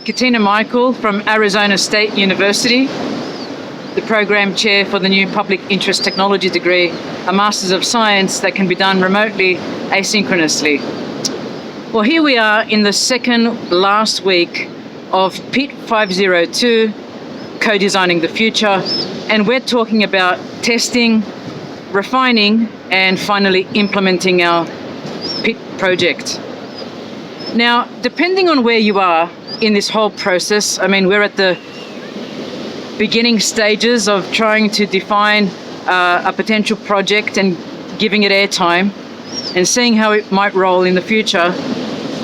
Katina Michael from Arizona State University, the program chair for the new Public Interest Technology degree, a Masters of Science that can be done remotely, asynchronously. Well, here we are in the second last week of PIT 502, Co-Designing the Future, and we're talking about testing, refining, and finally implementing our PIT project. Now, depending on where you are in this whole process, I mean, we're at the beginning stages of trying to define a potential project and giving it airtime and seeing how it might roll in the future.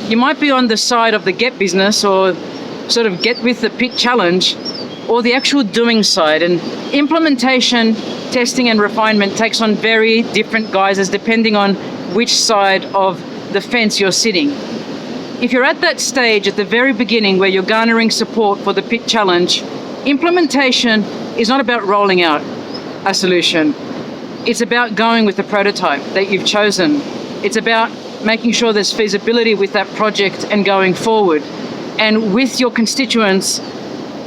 You might be on the side of the get business or sort of get with the PIT challenge, or the actual doing side. And implementation, testing and refinement takes on very different guises depending on which side of the fence you're sitting. If you're at that stage at the very beginning where you're garnering support for the PIT challenge, implementation is not about rolling out a solution. It's about going with the prototype that you've chosen. It's about making sure there's feasibility with that project and going forward. And with your constituents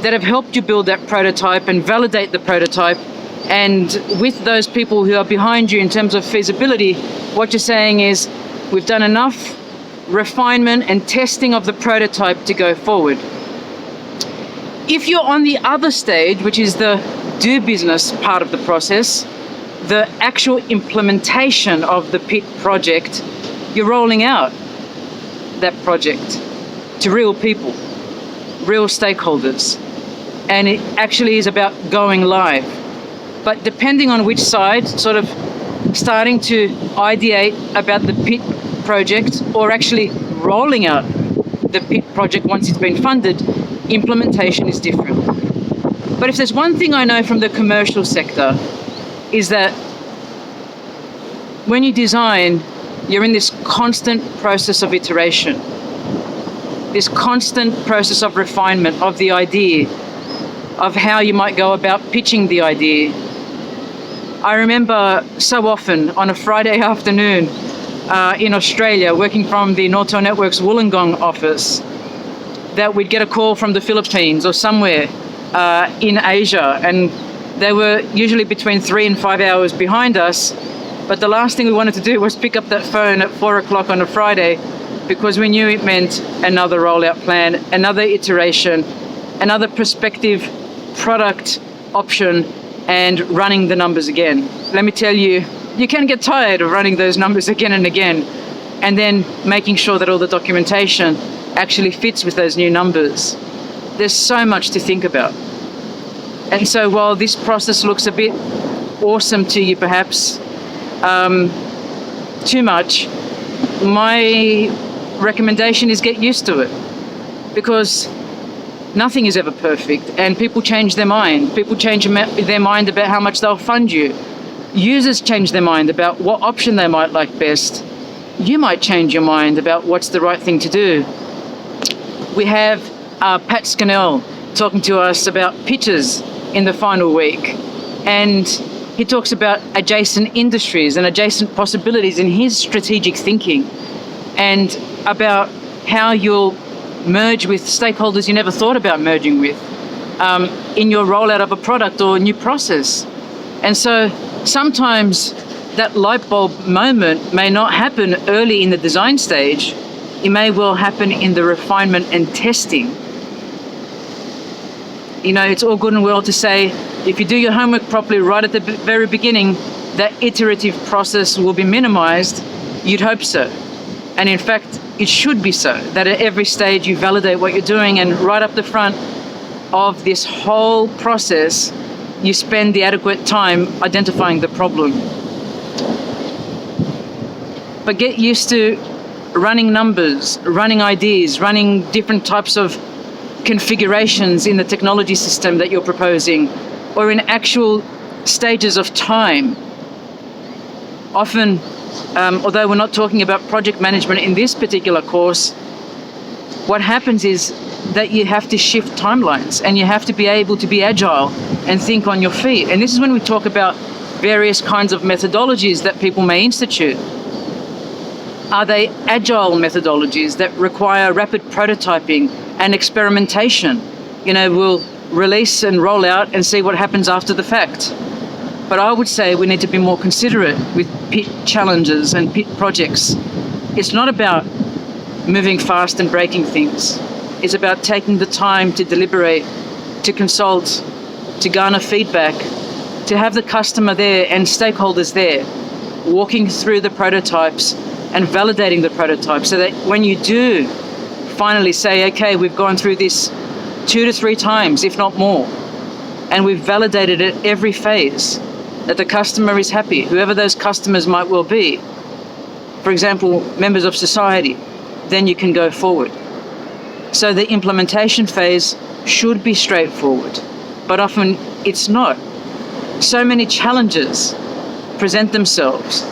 that have helped you build that prototype and validate the prototype, and with those people who are behind you in terms of feasibility, what you're saying is, we've done enough refinement and testing of the prototype to go forward. If you're on the other stage, which is the do business part of the process, the actual implementation of the PIT project, you're rolling out that project to real people, real stakeholders, and it actually is about going live. But depending on which side, sort of starting to ideate about the PIT project or actually rolling out the PIT project once it's been funded, implementation is different. But if there's one thing I know from the commercial sector, is that when you design, you're in this constant process of iteration, this constant process of refinement of the idea, of how you might go about pitching the idea. I remember so often on a Friday afternoon in Australia, working from the Nortel Networks Wollongong office, that we'd get a call from the Philippines or somewhere in Asia, and they were usually between 3 and 5 hours behind us. But the last thing we wanted to do was pick up that phone at 4 o'clock on a Friday, because we knew it meant another rollout plan, another iteration, another prospective product option, and running the numbers again. Let me tell you, you can get tired of running those numbers again and again, and then making sure that all the documentation actually fits with those new numbers. There's so much to think about. And so while this process looks a bit awesome to you, perhaps too much, my recommendation is get used to it, because nothing is ever perfect, and people change their mind. People change their mind about how much they'll fund you. Users change their mind about what option they might like best. You might change your mind about what's the right thing to do. We have Pat Scannell talking to us about pitches in the final week, and he talks about adjacent industries and adjacent possibilities in his strategic thinking, and about how you'll merge with stakeholders you never thought about merging with in your rollout of a product or a new process. And so sometimes that light bulb moment may not happen early in the design stage. It may well happen in the refinement and testing. You know, it's all good and well to say, if you do your homework properly right at the very beginning, that iterative process will be minimized. You'd hope so. And in fact, it should be so, that at every stage you validate what you're doing, and right up the front of this whole process, you spend the adequate time identifying the problem. But get used to running numbers, running ideas, running different types of configurations in the technology system that you're proposing, or in actual stages of time. Often, although we're not talking about project management in this particular course, what happens is that you have to shift timelines, and you have to be able to be agile and think on your feet. And this is when we talk about various kinds of methodologies that people may institute. Are they agile methodologies that require rapid prototyping and experimentation? We'll release and roll out and see what happens after the fact. But I would say we need to be more considerate with pit challenges and pit projects. It's not about moving fast and breaking things. It's about taking the time to deliberate, to consult, to garner feedback, to have the customer there and stakeholders there, walking through the prototypes and validating the prototypes, so that when you do finally say, okay, we've gone through this 2 to 3 times, if not more, and we've validated it every phase, that the customer is happy, whoever those customers might well be, for example, members of society, then you can go forward. So the implementation phase should be straightforward, but often it's not. So many challenges present themselves.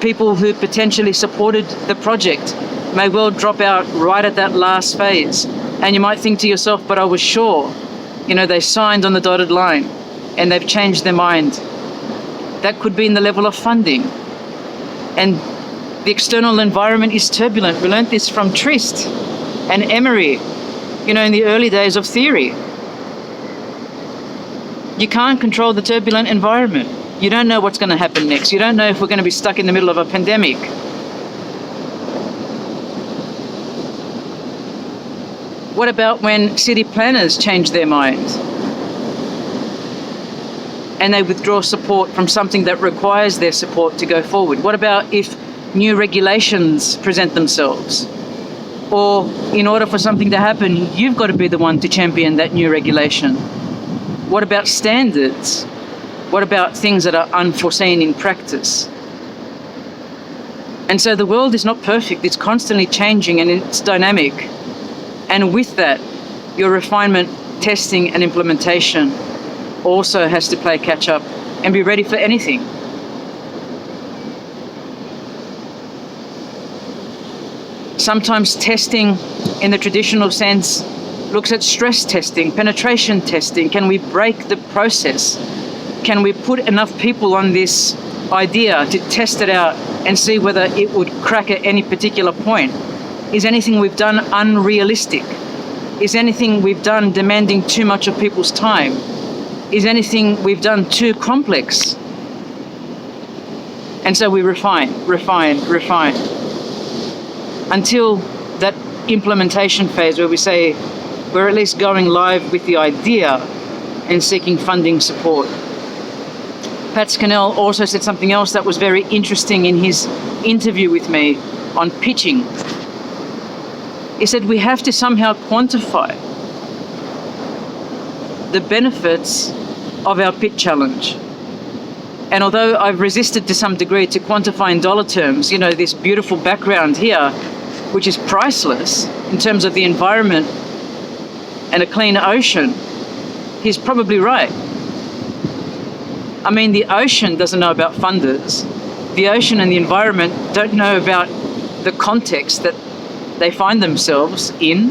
People who potentially supported the project may well drop out right at that last phase. And you might think to yourself, but I was sure, they signed on the dotted line and they've changed their mind. That could be in the level of funding. And the external environment is turbulent. We learned this from Trist and Emery, in the early days of theory. You can't control the turbulent environment. You don't know what's going to happen next. You don't know if we're going to be stuck in the middle of a pandemic. What about when city planners change their minds and they withdraw support from something that requires their support to go forward? What about if new regulations present themselves? Or in order for something to happen, you've got to be the one to champion that new regulation. What about standards? What about things that are unforeseen in practice? And so the world is not perfect. It's constantly changing and it's dynamic. And with that, your refinement, testing and implementation also has to play catch up and be ready for anything. Sometimes testing in the traditional sense looks at stress testing, penetration testing. Can we break the process? Can we put enough people on this idea to test it out and see whether it would crack at any particular point? Is anything we've done unrealistic? Is anything we've done demanding too much of people's time? Is anything we've done too complex? And so we refine, until that implementation phase where we say we're at least going live with the idea and seeking funding support. Pat Scannell also said something else that was very interesting in his interview with me on pitching. He said we have to somehow quantify the benefits of our pit challenge. And although I've resisted to some degree to quantify in dollar terms, this beautiful background here, which is priceless in terms of the environment and a clean ocean, he's probably right. I mean, the ocean doesn't know about funders. The ocean and the environment don't know about the context that they find themselves in,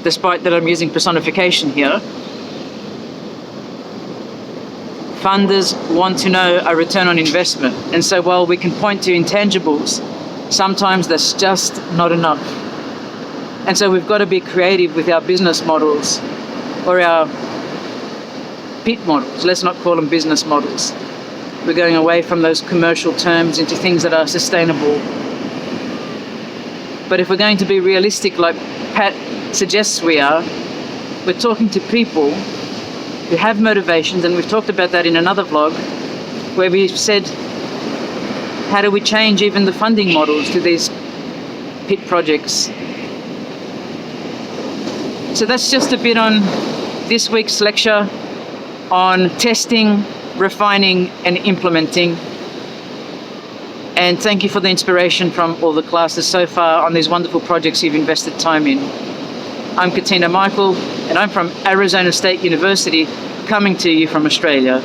despite that I'm using personification here. Funders want to know a return on investment. And so while we can point to intangibles, sometimes that's just not enough. And so we've got to be creative with our business models or our pit models. Let's not call them business models. We're going away from those commercial terms into things that are sustainable. But if we're going to be realistic, like Pat suggests we are, we're talking to people who have motivations, and we've talked about that in another vlog, where we've said, how do we change even the funding models to these pit projects? So that's just a bit on this week's lecture on testing, refining and implementing. And thank you for the inspiration from all the classes so far on these wonderful projects you've invested time in. I'm Katina Michael, and I'm from Arizona State University, coming to you from Australia.